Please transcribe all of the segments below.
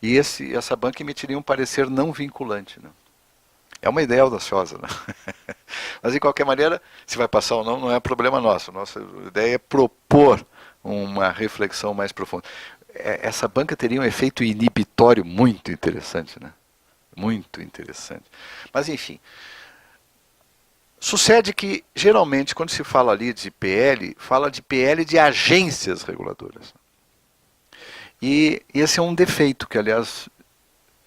E essa banca emitiria um parecer não vinculante. Né? É uma ideia audaciosa. Né? Mas, de qualquer maneira, se vai passar ou não, não é problema nosso. Nossa ideia é propor uma reflexão mais profunda. Essa banca teria um efeito inibitório muito interessante. Né? Muito interessante. Mas, enfim. Sucede que, geralmente, quando se fala ali de PL, fala de PL de agências reguladoras. E esse é um defeito, que, aliás,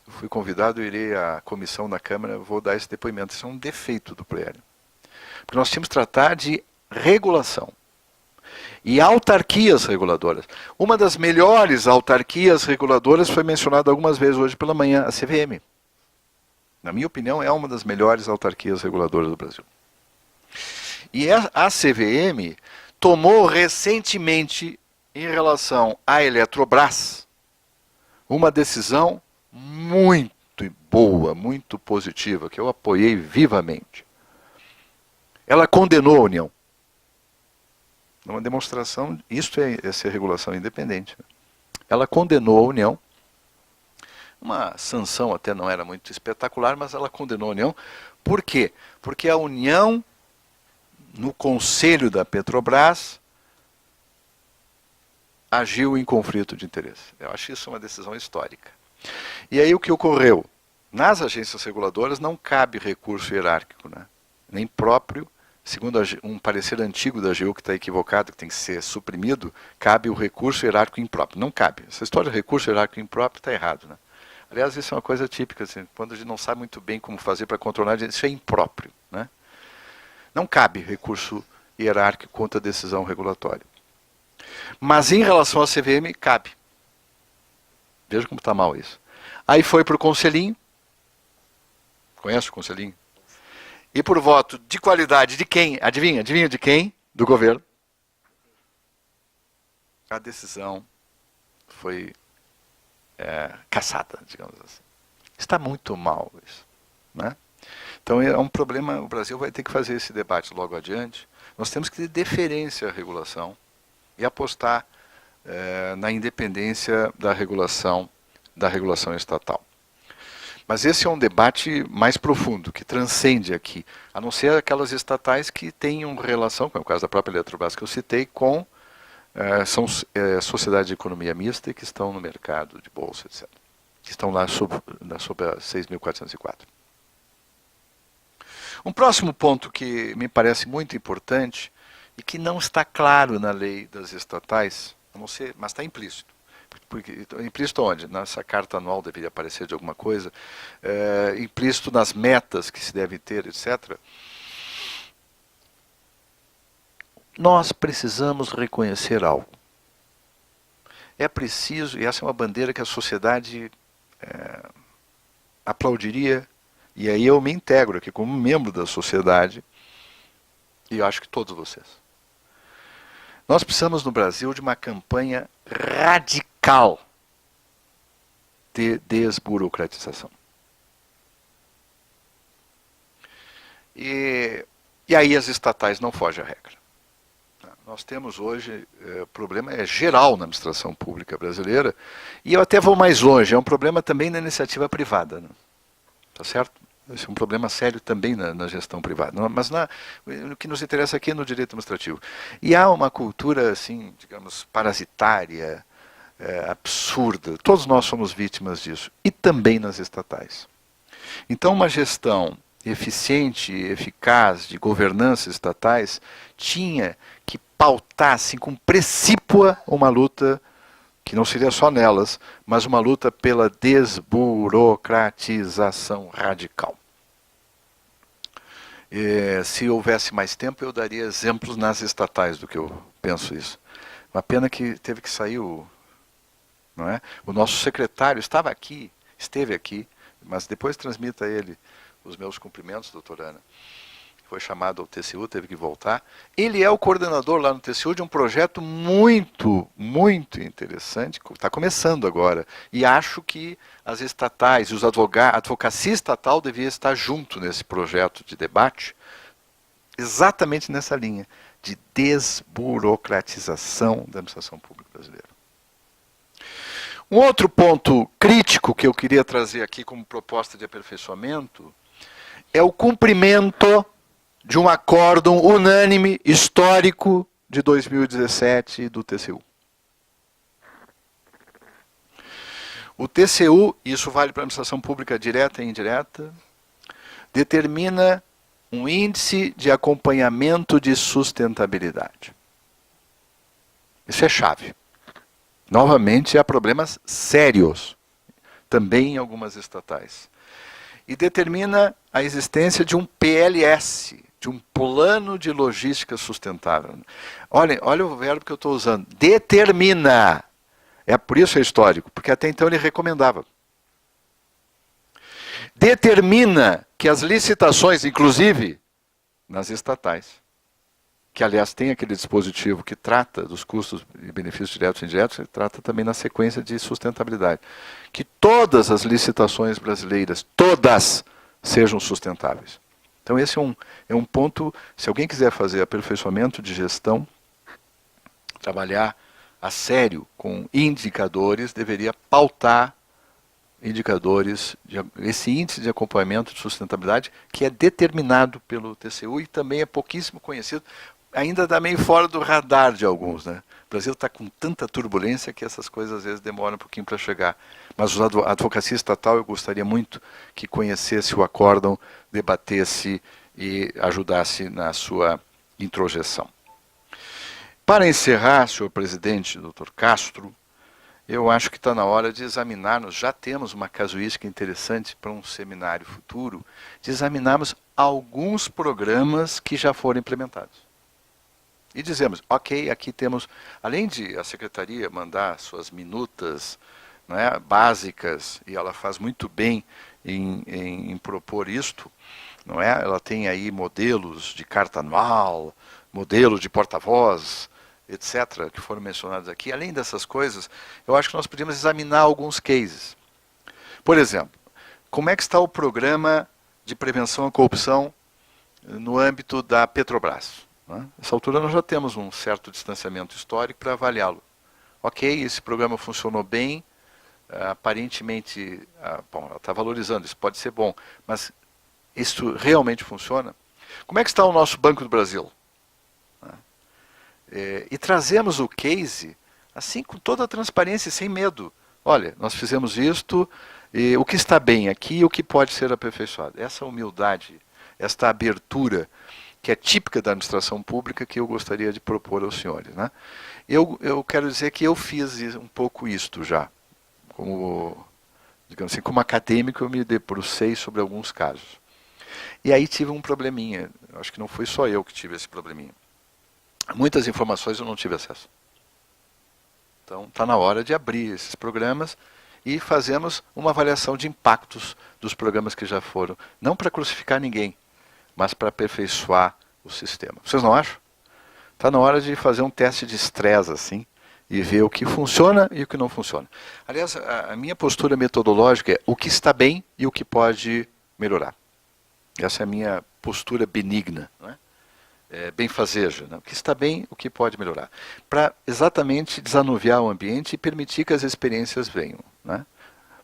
fui convidado, irei à comissão da Câmara, vou dar esse depoimento. Isso é um defeito do PL. Porque nós tínhamos que tratar de regulação. E autarquias reguladoras. Uma das melhores autarquias reguladoras foi mencionada algumas vezes hoje pela manhã, a CVM. Na minha opinião, é uma das melhores autarquias reguladoras do Brasil. E a CVM tomou recentemente, em relação à Eletrobras, uma decisão muito boa, muito positiva, que eu apoiei vivamente. Ela condenou a União. Uma demonstração, isso é ser regulação independente. Ela condenou a União. Uma sanção até não era muito espetacular, mas ela condenou a União. Por quê? Porque a União, no conselho da Petrobras, agiu em conflito de interesse. Eu acho isso uma decisão histórica. E aí o que ocorreu? Nas agências reguladoras não cabe recurso hierárquico, né? Nem próprio, segundo um parecer antigo da AGU que está equivocado, que tem que ser suprimido, cabe o recurso hierárquico impróprio. Não cabe. Essa história de recurso hierárquico impróprio está errado, né? Aliás, isso é uma coisa típica, assim, quando a gente não sabe muito bem como fazer para controlar, isso é impróprio, né? Não cabe recurso hierárquico contra a decisão regulatória. Mas em relação à CVM, cabe. Veja como está mal isso. Aí foi para o Conselhinho. Conhece o Conselhinho? E por voto de qualidade de quem? Adivinha de quem? Do governo. A decisão foi cassada, digamos assim. Está muito mal isso. Né? Então é um problema, o Brasil vai ter que fazer esse debate logo adiante. Nós temos que ter deferência à regulação e apostar na independência da regulação estatal. Mas esse é um debate mais profundo, que transcende aqui, a não ser aquelas estatais que tenham relação, como é o caso da própria Eletrobras que eu citei, com são sociedades de economia mista e que estão no mercado de bolsa, etc. Que estão lá sob a 6.404. Um próximo ponto que me parece muito importante e que não está claro na lei das estatais, a não ser, mas está implícito. Porque, implícito onde? Nessa carta anual deveria aparecer de alguma coisa, implícito nas metas que se deve ter, etc. Nós precisamos reconhecer algo. É preciso, e essa é uma bandeira que a sociedade aplaudiria, e aí eu me integro aqui como membro da sociedade, e eu acho que todos vocês. Nós precisamos no Brasil de uma campanha radical de desburocratização. E aí as estatais não fogem à regra. Nós temos hoje, o problema é geral na administração pública brasileira, e eu até vou mais longe, é um problema também na iniciativa privada. Né? Tá certo? Esse é um problema sério também na gestão privada. Mas o que nos interessa aqui é no direito administrativo. E há uma cultura, assim, digamos, parasitária, absurda. Todos nós somos vítimas disso. E também nas estatais. Então, uma gestão eficiente, eficaz, de governança estatais, tinha que pautar, assim, com precípua, uma luta que não seria só nelas, mas uma luta pela desburocratização radical. Se houvesse mais tempo, eu daria exemplos nas estatais do que eu penso isso. Uma pena que teve que sair não é? O nosso secretário esteve aqui, mas depois transmita a ele os meus cumprimentos, doutora Ana. Foi chamado ao TCU, teve que voltar. Ele é o coordenador lá no TCU de um projeto muito, muito interessante, está começando agora. E acho que as estatais e a advocacia estatal devia estar junto nesse projeto de debate, exatamente nessa linha de desburocratização da administração pública brasileira. Um outro ponto crítico que eu queria trazer aqui como proposta de aperfeiçoamento é o cumprimento de um acórdão unânime, histórico, de 2017 do TCU. O TCU, isso vale para a administração pública direta e indireta, determina um índice de acompanhamento de sustentabilidade. Isso é chave. Novamente, há problemas sérios, também em algumas estatais. E determina a existência de um PLS, de um plano de logística sustentável. Olha o verbo que eu estou usando. Determina. É por isso é histórico, porque até então ele recomendava. Determina que as licitações, inclusive nas estatais, que aliás tem aquele dispositivo que trata dos custos e benefícios diretos e indiretos, ele trata também na sequência de sustentabilidade. Que todas as licitações brasileiras, todas, sejam sustentáveis. Então esse é um ponto, se alguém quiser fazer aperfeiçoamento de gestão, trabalhar a sério com indicadores, deveria pautar indicadores, esse índice de acompanhamento de sustentabilidade, que é determinado pelo TCU e também é pouquíssimo conhecido, ainda está meio fora do radar de alguns, né? O Brasil está com tanta turbulência que essas coisas às vezes demoram um pouquinho para chegar. Mas a advocacia estatal eu gostaria muito que conhecesse o acórdão, debatesse e ajudasse na sua introjeção. Para encerrar, senhor presidente, doutor Castro, eu acho que está na hora de examinarmos, já temos uma casuística interessante para um seminário futuro, de examinarmos alguns programas que já foram implementados. E dizemos, ok, aqui temos, além de a secretaria mandar suas minutas, não é, básicas, e ela faz muito bem em propor isto, não é? Ela tem aí modelos de carta anual, modelo de porta-voz, etc., que foram mencionados aqui. Além dessas coisas, eu acho que nós podíamos examinar alguns cases. Por exemplo, como é que está o programa de prevenção à corrupção no âmbito da Petrobras? Nessa altura nós já temos um certo distanciamento histórico para avaliá-lo. Ok, esse programa funcionou bem, aparentemente, bom, ela está valorizando, isso pode ser bom, mas isso realmente funciona? Como é que está o nosso Banco do Brasil? E trazemos o case, assim, com toda a transparência e sem medo. Olha, nós fizemos isto, e o que está bem aqui e o que pode ser aperfeiçoado. Essa humildade, esta abertura, que é típica da administração pública, que eu gostaria de propor aos senhores. Né? Eu quero dizer que eu fiz um pouco isto já. Como, digamos assim, como acadêmico, eu me debrucei sobre alguns casos. E aí tive um probleminha. Acho que não foi só eu que tive esse probleminha. Muitas informações eu não tive acesso. Então, está na hora de abrir esses programas e fazermos uma avaliação de impactos dos programas que já foram. Não para crucificar ninguém, mas para aperfeiçoar o sistema. Vocês não acham? Está na hora de fazer um teste de estresse, assim, e ver o que funciona e o que não funciona. Aliás, a minha postura metodológica é o que está bem e o que pode melhorar. Essa é a minha postura benigna, não é? Benfazeja, né? O que está bem, o que pode melhorar. Para exatamente desanuviar o ambiente e permitir que as experiências venham. Né?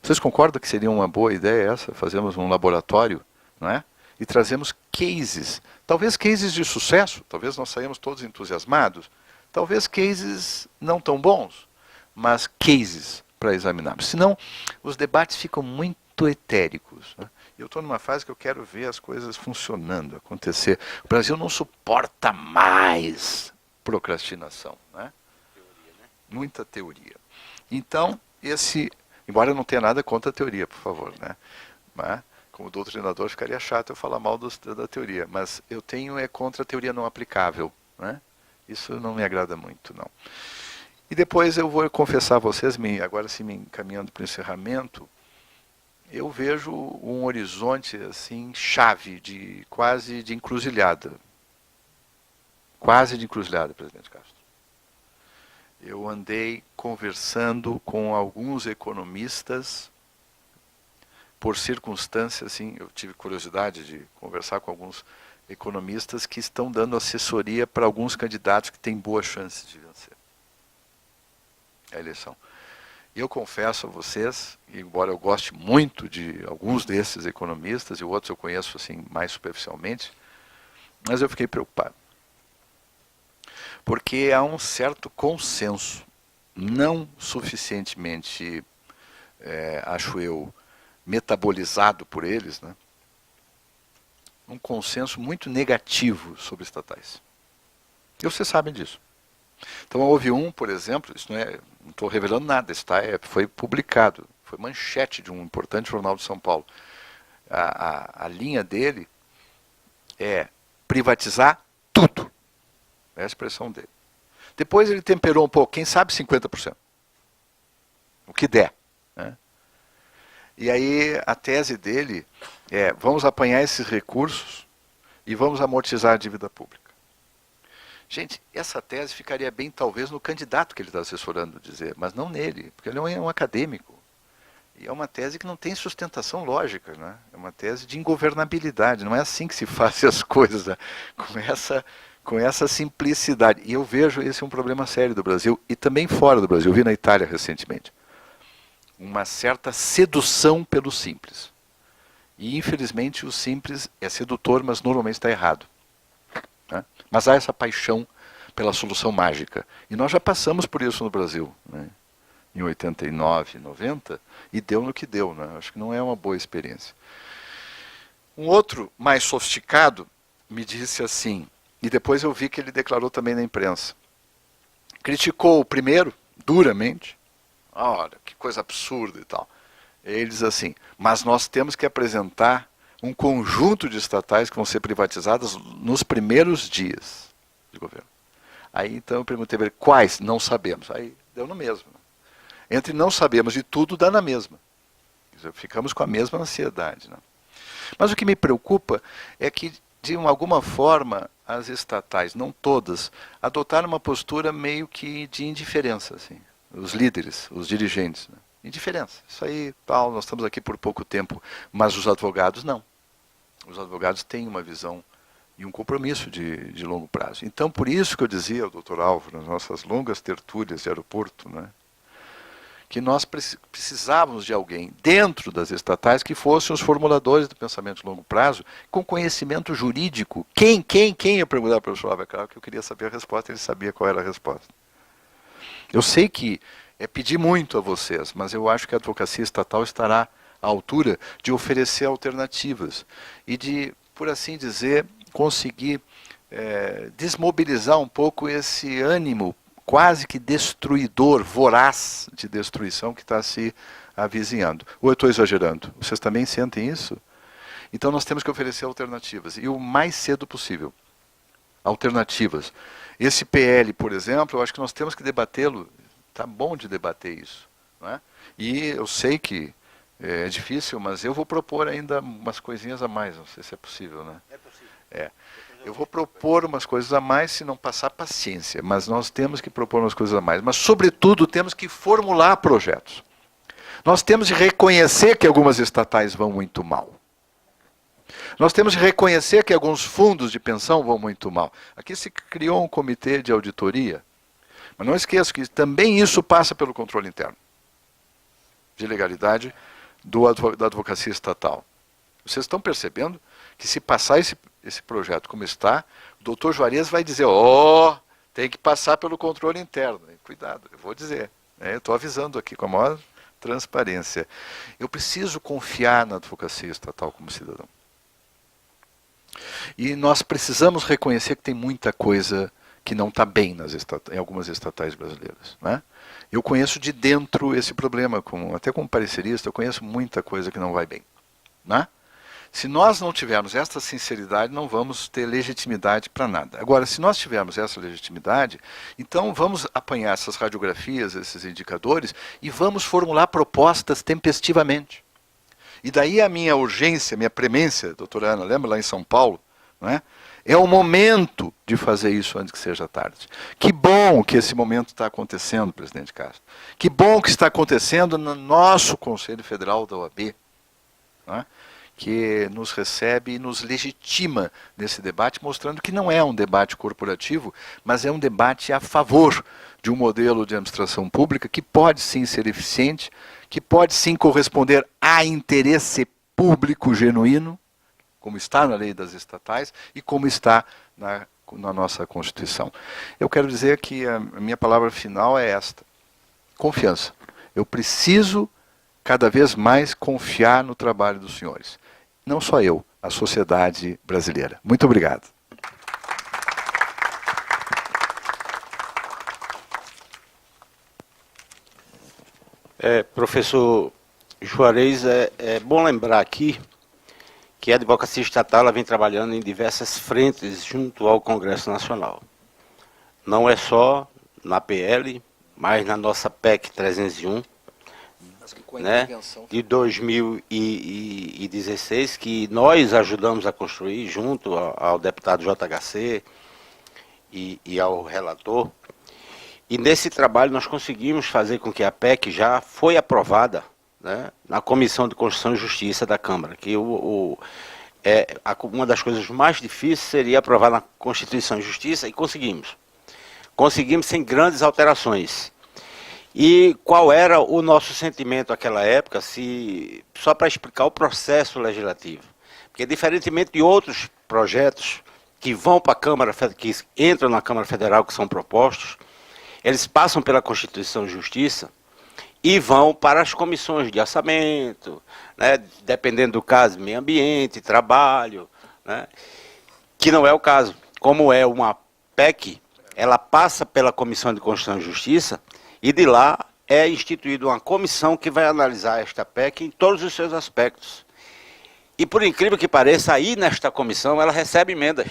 Vocês concordam que seria uma boa ideia essa? Fazemos um laboratório, não é? E trazemos cases. Talvez cases de sucesso, talvez nós saímos todos entusiasmados. Talvez cases não tão bons, mas cases para examinarmos. Senão, os debates ficam muito etéricos. Né? Eu estou numa fase que eu quero ver as coisas funcionando, acontecer. O Brasil não suporta mais procrastinação. Né? Teoria, né? Muita teoria. Então, embora eu não tenha nada contra a teoria, por favor. Né? Mas, como doutrinador, ficaria chato eu falar mal da teoria. Mas eu tenho contra a teoria não aplicável. Né? Isso não me agrada muito, não. E depois eu vou confessar a vocês, agora sim me encaminhando para o encerramento, eu vejo um horizonte assim chave, quase de encruzilhada. Quase de encruzilhada, presidente Castro. Eu andei conversando com alguns economistas, por circunstâncias, assim, eu tive curiosidade de conversar com alguns economistas que estão dando assessoria para alguns candidatos que têm boas chances de vencer a eleição. Eu confesso a vocês, embora eu goste muito de alguns desses economistas, e outros eu conheço assim mais superficialmente, mas eu fiquei preocupado. Porque há um certo consenso, não suficientemente, acho eu, metabolizado por eles, né? Um consenso muito negativo sobre estatais. E vocês sabem disso. Então houve por exemplo, isso não estou revelando nada, foi publicado, foi manchete de um importante jornal de São Paulo. A linha dele é privatizar tudo. É a expressão dele. Depois ele temperou um pouco, quem sabe 50%. O que der. Né? E aí a tese dele é, vamos apanhar esses recursos e vamos amortizar a dívida pública. Gente, essa tese ficaria bem talvez no candidato que ele está assessorando dizer, mas não nele, porque ele é um acadêmico. E é uma tese que não tem sustentação lógica, né? É uma tese de ingovernabilidade, não é assim que se faz as coisas, né? com essa simplicidade. E eu vejo esse um problema sério do Brasil, e também fora do Brasil, eu vi na Itália recentemente. Uma certa sedução pelo simples. E infelizmente o simples é sedutor, mas normalmente está errado. Né? Mas há essa paixão pela solução mágica. E nós já passamos por isso no Brasil, né? Em 89, 90, e deu no que deu. Né? Acho que não é uma boa experiência. Um outro, mais sofisticado, me disse assim, e depois eu vi que ele declarou também na imprensa. Criticou o primeiro, duramente. Olha, que coisa absurda e tal. Ele diz assim, mas nós temos que apresentar um conjunto de estatais que vão ser privatizadas nos primeiros dias de governo. Aí então eu perguntei para ele, quais? Não sabemos. Aí deu no mesmo. Entre não sabemos de tudo, dá na mesma. Ficamos com a mesma ansiedade. Né? Mas o que me preocupa é que, de alguma forma, as estatais, não todas, adotaram uma postura meio que de indiferença. Assim. Os líderes, os dirigentes. Né? Indiferença. Isso aí, tal, nós estamos aqui por pouco tempo, mas os advogados não. Os advogados têm uma visão e um compromisso de longo prazo. Então, por isso que eu dizia ao Dr. Álvaro, nas nossas longas tertúlias de aeroporto, né, que nós precisávamos de alguém dentro das estatais que fossem os formuladores do pensamento de longo prazo, com conhecimento jurídico. Quem? Eu perguntava para o professor Álvaro, claro que eu queria saber a resposta, ele sabia qual era a resposta. Eu sei que é pedir muito a vocês, mas eu acho que a advocacia estatal estará à altura de oferecer alternativas e de, por assim dizer, conseguir desmobilizar um pouco esse ânimo quase que destruidor, voraz de destruição que está se avizinhando. Ou eu estou exagerando? Vocês também sentem isso? Então nós temos que oferecer alternativas, e o mais cedo possível. Alternativas. Esse PL, por exemplo, eu acho que nós temos que debatê-lo. Está bom de debater isso. Não é? E eu sei que é difícil, mas eu vou propor ainda umas coisinhas a mais, não sei se é possível. Né? É possível. Eu vou propor umas coisas a mais, se não passar, paciência. Mas nós temos que propor umas coisas a mais. Mas, sobretudo, temos que formular projetos. Nós temos de reconhecer que algumas estatais vão muito mal. Nós temos de reconhecer que alguns fundos de pensão vão muito mal. Aqui se criou um comitê de auditoria. Mas não esqueça que também isso passa pelo controle interno de legalidade da advocacia estatal. Vocês estão percebendo que se passar esse projeto como está, o doutor Juarez vai dizer, tem que passar pelo controle interno. Cuidado, eu vou dizer. Eu estou avisando aqui com a maior transparência. Eu preciso confiar na advocacia estatal como cidadão. E nós precisamos reconhecer que tem muita coisa que não está bem em algumas estatais brasileiras. Né? Eu conheço de dentro esse problema, até como parecerista, eu conheço muita coisa que não vai bem. Né? Se nós não tivermos essa sinceridade, não vamos ter legitimidade para nada. Agora, se nós tivermos essa legitimidade, então vamos apanhar essas radiografias, esses indicadores, e vamos formular propostas tempestivamente. E daí a minha urgência, minha premência, doutora Ana, lembra lá em São Paulo? Não é? É o momento de fazer isso antes que seja tarde. Que bom que esse momento está acontecendo, presidente Castro. Que bom que está acontecendo no nosso Conselho Federal da OAB. Não é? que nos recebe e nos legitima nesse debate, mostrando que não é um debate corporativo, mas é um debate a favor de um modelo de administração pública que pode sim ser eficiente, que pode sim corresponder a interesse público genuíno, como está na lei das estatais e como está na nossa Constituição. Eu quero dizer que a minha palavra final é esta: confiança. Eu preciso cada vez mais confiar no trabalho dos senhores. Não só eu, a sociedade brasileira. Muito obrigado. Professor Juarez, é bom lembrar aqui que a advocacia estatal ela vem trabalhando em diversas frentes junto ao Congresso Nacional. Não é só na PL, mas na nossa PEC 301, né, de 2016, que nós ajudamos a construir junto ao deputado JHC e ao relator. E nesse trabalho nós conseguimos fazer com que a PEC já foi aprovada, né, na Comissão de Constituição e Justiça da Câmara, que uma das coisas mais difíceis seria aprovar na Constituição e Justiça, e conseguimos. Conseguimos sem grandes alterações. E qual era o nosso sentimento naquela época, só para explicar o processo legislativo? Porque diferentemente de outros projetos que vão para a Câmara, que entram na Câmara Federal, que são propostos, eles passam pela Constituição e Justiça e vão para as comissões de orçamento, né, dependendo do caso, meio ambiente, trabalho, né, que não é o caso. Como é uma PEC, ela passa pela Comissão de Constituição e Justiça e de lá é instituída uma comissão que vai analisar esta PEC em todos os seus aspectos. E por incrível que pareça, aí nesta comissão ela recebe emendas.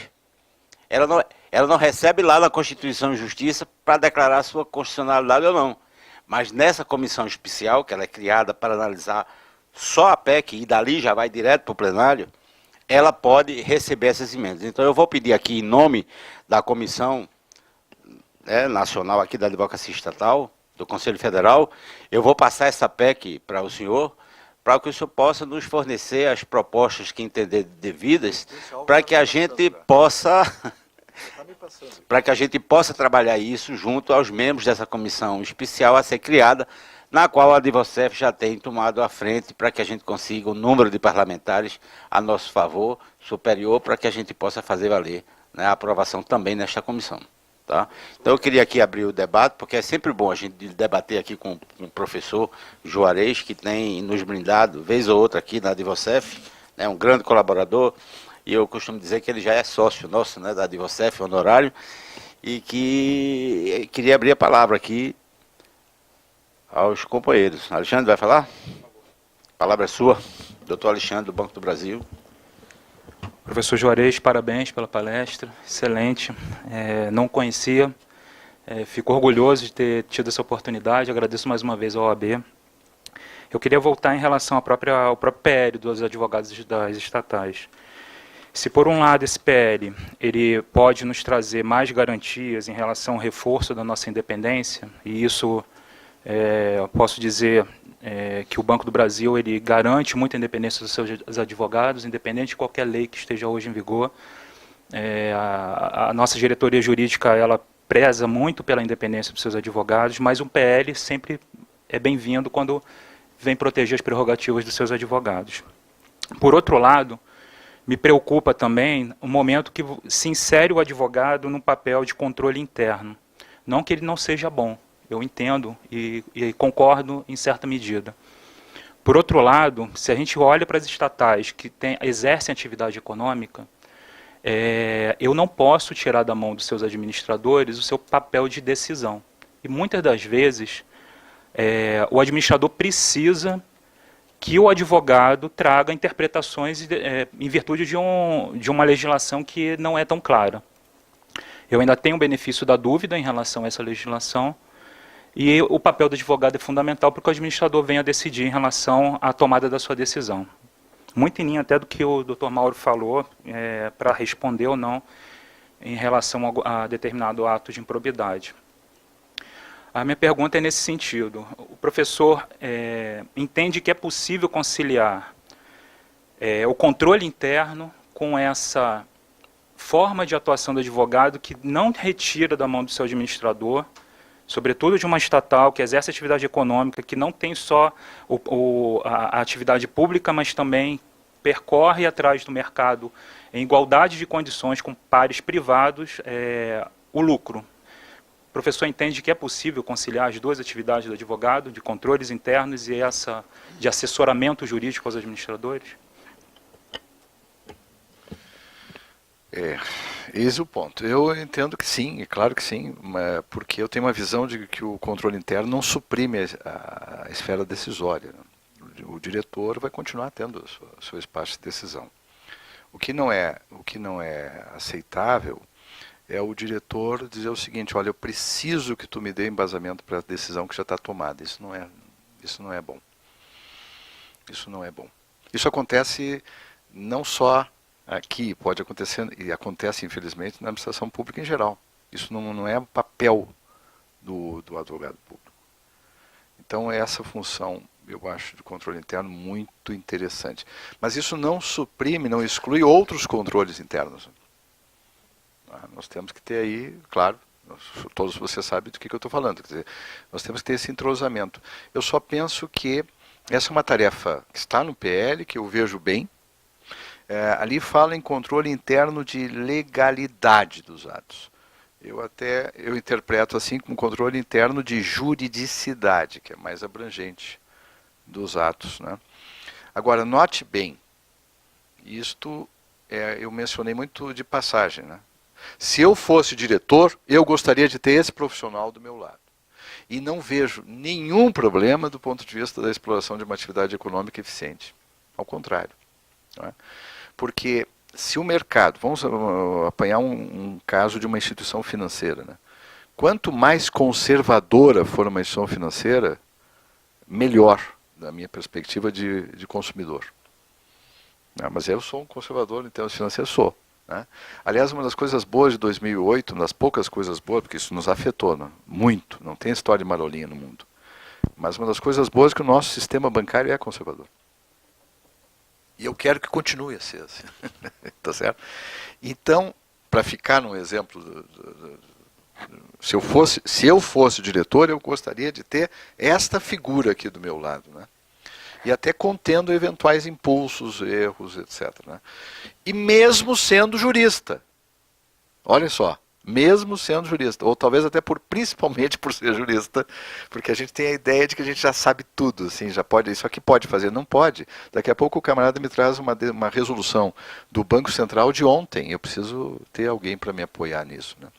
Ela não recebe lá na Constituição e Justiça para declarar a sua constitucionalidade ou não. Mas nessa comissão especial, que ela é criada para analisar só a PEC e dali já vai direto para o plenário, ela pode receber essas emendas. Então eu vou pedir aqui em nome da Comissão Nacional aqui da Advocacia Estatal, do Conselho Federal, eu vou passar essa PEC para o senhor, para que o senhor possa nos fornecer as propostas que entender devidas, para que a gente possa trabalhar isso junto aos membros dessa comissão especial a ser criada, na qual a Advocef já tem tomado a frente para que a gente consiga um número de parlamentares a nosso favor superior, para que a gente possa fazer valer, né, a aprovação também nesta comissão. Tá? Então eu queria aqui abrir o debate, porque é sempre bom a gente debater aqui com o professor Juarez, que tem nos brindado, vez ou outra aqui na Advocef, né, um grande colaborador, e eu costumo dizer que ele já é sócio nosso, né, da Advocef, honorário, e que queria abrir a palavra aqui aos companheiros. Alexandre, vai falar? A palavra é sua, doutor Alexandre, do Banco do Brasil. Professor Juarez, parabéns pela palestra, excelente. Não conhecia, fico orgulhoso de ter tido essa oportunidade, agradeço mais uma vez ao OAB. Eu queria voltar em relação ao próprio PL dos advogados das estatais. Se por um lado esse PL ele pode nos trazer mais garantias em relação ao reforço da nossa independência, e isso eu posso dizer que o Banco do Brasil ele garante muita independência dos seus advogados, independente de qualquer lei que esteja hoje em vigor. A nossa diretoria jurídica ela preza muito pela independência dos seus advogados, mas o PL sempre é bem-vindo quando vem proteger as prerrogativas dos seus advogados. Por outro lado, me preocupa também o momento que se insere o advogado num papel de controle interno. Não que ele não seja bom, eu entendo e concordo em certa medida. Por outro lado, se a gente olha para as estatais que exercem atividade econômica, eu não posso tirar da mão dos seus administradores o seu papel de decisão. E muitas das vezes, o administrador precisa que o advogado traga interpretações em virtude de uma legislação que não é tão clara. Eu ainda tenho o benefício da dúvida em relação a essa legislação, e o papel do advogado é fundamental para que o administrador venha decidir em relação à tomada da sua decisão. Muito em linha até do que o Dr. Mauro falou, para responder ou não em relação a determinado ato de improbidade. A minha pergunta é nesse sentido. O professor entende que é possível conciliar o controle interno com essa forma de atuação do advogado que não retira da mão do seu administrador, sobretudo de uma estatal que exerce atividade econômica, que não tem só a atividade pública, mas também percorre atrás do mercado em igualdade de condições com pares privados, o lucro. O professor entende que é possível conciliar as duas atividades do advogado, de controles internos e essa de assessoramento jurídico aos administradores? Esse é o ponto. Eu entendo que sim, é claro que sim, porque eu tenho uma visão de que o controle interno não suprime a esfera decisória. O diretor vai continuar tendo o seu espaço de decisão. O que não é aceitável é o diretor dizer o seguinte: olha, eu preciso que tu me dê embasamento para a decisão que já está tomada. Isso não é bom. Isso não é bom. Isso acontece não só aqui, pode acontecer, e acontece infelizmente na administração pública em geral. Isso não é papel do advogado público. Então essa função, eu acho, de controle interno muito interessante. Mas isso não suprime, não exclui outros controles internos. Nós temos que ter aí, claro, todos vocês sabem do que eu estou falando, quer dizer, nós temos que ter esse entrosamento. Eu só penso que essa é uma tarefa que está no PL, que eu vejo bem. Ali fala em controle interno de legalidade dos atos. Eu interpreto assim como controle interno de juridicidade, que é mais abrangente dos atos, né? Agora, note bem, isto eu mencionei muito de passagem, né? Se eu fosse diretor, eu gostaria de ter esse profissional do meu lado. E não vejo nenhum problema do ponto de vista da exploração de uma atividade econômica eficiente. Ao contrário. Não é? Porque se o mercado, vamos apanhar um caso de uma instituição financeira, né? Quanto mais conservadora for uma instituição financeira, melhor, da minha perspectiva de consumidor. Mas eu sou um conservador em termos financeiros, sou. Né? Aliás, uma das coisas boas de 2008, uma das poucas coisas boas, porque isso nos afetou, né? Muito, não tem história de marolinha no mundo. Mas uma das coisas boas é que o nosso sistema bancário é conservador. E eu quero que continue a ser assim. Tá certo? Então, para ficar num exemplo, se eu fosse diretor, eu gostaria de ter esta figura aqui do meu lado, né? E até contendo eventuais impulsos, erros, etc. Né? E mesmo sendo jurista, olha só, mesmo sendo jurista, ou talvez até principalmente por ser jurista, porque a gente tem a ideia de que a gente já sabe tudo, assim, já pode, isso aqui pode fazer, não pode. Daqui a pouco o camarada me traz uma resolução do Banco Central de ontem, eu preciso ter alguém para me apoiar nisso. Né?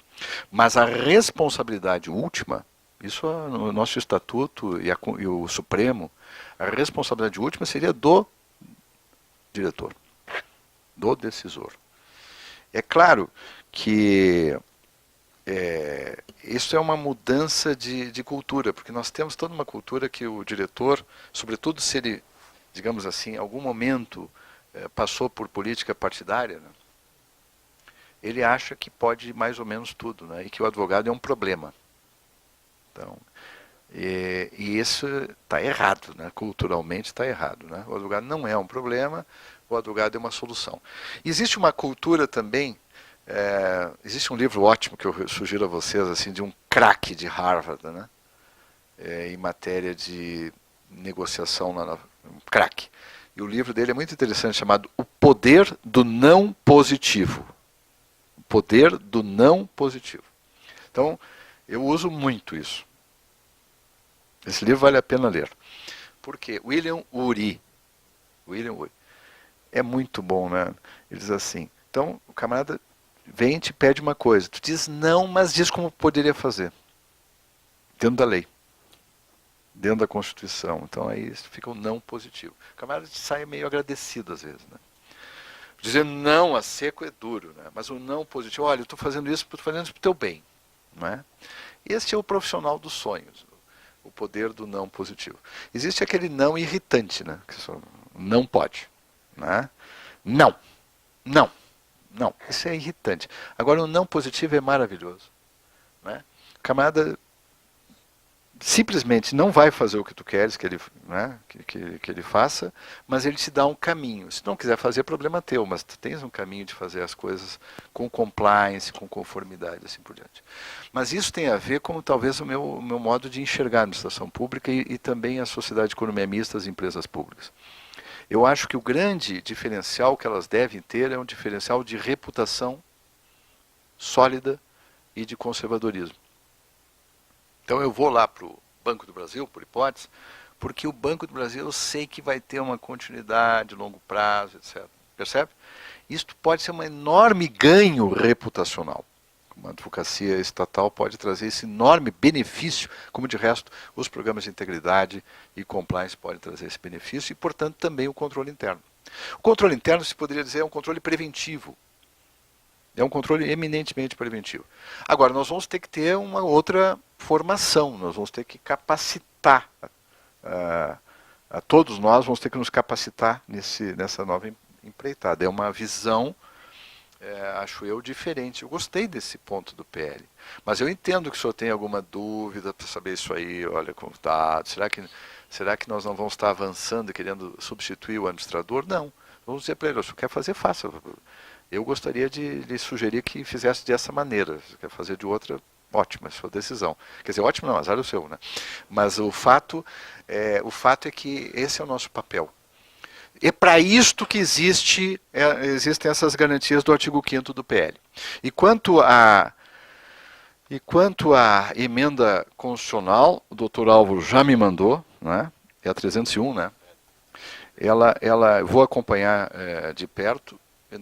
Mas a responsabilidade última, isso no nosso estatuto e o Supremo, a responsabilidade última seria do diretor, do decisor. É claro que isso é uma mudança de cultura, porque nós temos toda uma cultura que o diretor, sobretudo se ele, digamos assim, em algum momento passou por política partidária, né, ele acha que pode mais ou menos tudo, né, e que o advogado é um problema. Então, e isso está errado, né? Culturalmente está errado. Né? O advogado não é um problema, o advogado é uma solução. Existe uma cultura também, existe um livro ótimo que eu sugiro a vocês, assim, de um craque de Harvard, né? Em matéria de negociação, um craque. E o livro dele é muito interessante, chamado O Poder do Não Positivo. O Poder do Não Positivo. Então, eu uso muito isso. Esse livro vale a pena ler. Por quê? William Ury é muito bom, né? Ele diz assim, então o camarada vem e te pede uma coisa, tu diz não, mas diz como poderia fazer. Dentro da lei. Dentro da Constituição. Então aí fica um não positivo. O camarada sai meio agradecido às vezes, né? Dizer não a seco é duro, né? Mas o não positivo, olha, eu estou fazendo isso para o teu bem. Não é? Esse é o profissional dos sonhos. O poder do não positivo. Existe aquele não irritante, né? Que só não pode. Né? Não. Não. Não. Isso é irritante. Agora, o não positivo é maravilhoso. Né? O camarada simplesmente não vai fazer o que tu queres que ele, né, que ele faça, mas ele te dá um caminho. Se não quiser fazer, é problema teu, mas tu tens um caminho de fazer as coisas com compliance, com conformidade, assim por diante. Mas isso tem a ver com talvez o meu modo de enxergar a administração pública e também a sociedade de economia mista, as empresas públicas. Eu acho que o grande diferencial que elas devem ter é um diferencial de reputação sólida e de conservadorismo. Então eu vou lá para o Banco do Brasil, por hipótese, porque o Banco do Brasil eu sei que vai ter uma continuidade, longo prazo, etc. Percebe? Isto pode ser um enorme ganho reputacional. Uma advocacia estatal pode trazer esse enorme benefício, como de resto os programas de integridade e compliance podem trazer esse benefício, e portanto também o controle interno. O controle interno, se poderia dizer, é um controle preventivo. É um controle eminentemente preventivo. Agora, nós vamos ter que ter uma outra formação, nós vamos ter que capacitar, a todos nós vamos ter que nos capacitar nessa nova empreitada. É uma visão, acho eu, diferente. Eu gostei desse ponto do PL, mas eu entendo que o senhor tem alguma dúvida para saber isso aí, olha, com dados, será que nós não vamos estar avançando e querendo substituir o administrador? Não. Vamos dizer para ele, se quer fazer, faça. Eu gostaria de lhe sugerir que fizesse dessa maneira. Se quer fazer de outra, ótimo, é sua decisão. Quer dizer, ótimo não, azar é o seu, né? Mas o fato é que esse é o nosso papel. É para isto que existem essas garantias do artigo 5º do PL. E quanto à emenda constitucional, o doutor Álvaro já me mandou, né? É a 301, né? Vou acompanhar de perto, e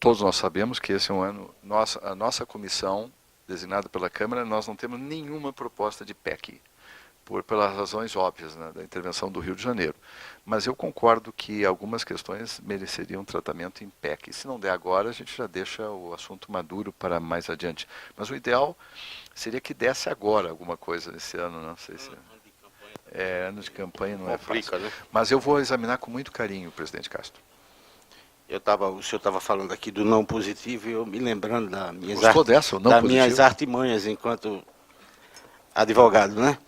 todos nós sabemos que esse é um ano, a nossa comissão, designada pela Câmara, nós não temos nenhuma proposta de PEC, pelas razões óbvias, né, da intervenção do Rio de Janeiro. Mas eu concordo que algumas questões mereceriam tratamento em PEC. Se não der agora, a gente já deixa o assunto maduro para mais adiante. Mas o ideal seria que desse agora alguma coisa nesse ano, não sei se... ano de campanha não é fácil. Né? Mas eu vou examinar com muito carinho, presidente Castro. O senhor estava falando aqui do não positivo e eu me lembrando das minhas artimanhas enquanto advogado, né?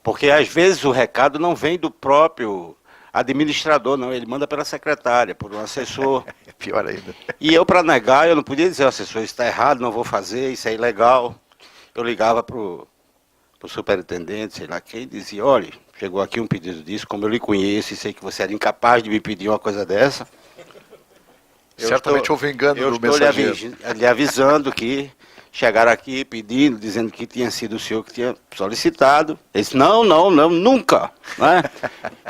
Porque às vezes o recado não vem do próprio administrador, não, ele manda pela secretária, por um assessor. É pior ainda. E eu, para negar, eu não podia dizer, assessor, isso está errado, não vou fazer, isso é ilegal. Eu ligava para o superintendente, sei lá quem, dizia, olha, chegou aqui um pedido disso, como eu lhe conheço e sei que você era incapaz de me pedir uma coisa dessa. Certamente houve engano do mensageiro. Estou lhe avisando que chegaram aqui pedindo, dizendo que tinha sido o senhor que tinha solicitado. Ele disse, não, nunca. Né?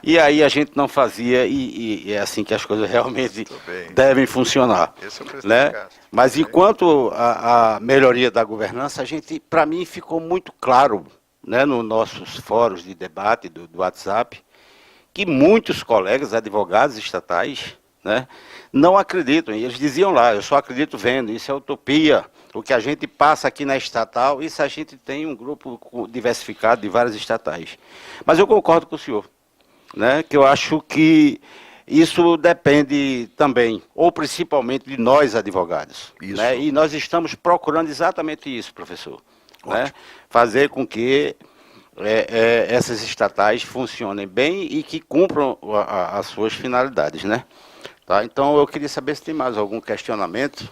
E aí a gente não fazia, e é assim que as coisas realmente devem funcionar. Esse é o presidente né? Castro. Mas enquanto a melhoria da governança, para mim ficou muito claro, né, nos nossos fóruns de debate do WhatsApp, que muitos colegas advogados estatais, né, não acreditam. E eles diziam lá, eu só acredito vendo, isso é utopia. O que a gente passa aqui na estatal, isso a gente tem um grupo diversificado de várias estatais. Mas eu concordo com o senhor, né, que eu acho que isso depende também, ou principalmente de nós advogados. Né, e nós estamos procurando exatamente isso, professor. Né, fazer com que essas estatais funcionem bem e que cumpram as suas finalidades, né? Tá? Então eu queria saber se tem mais algum questionamento.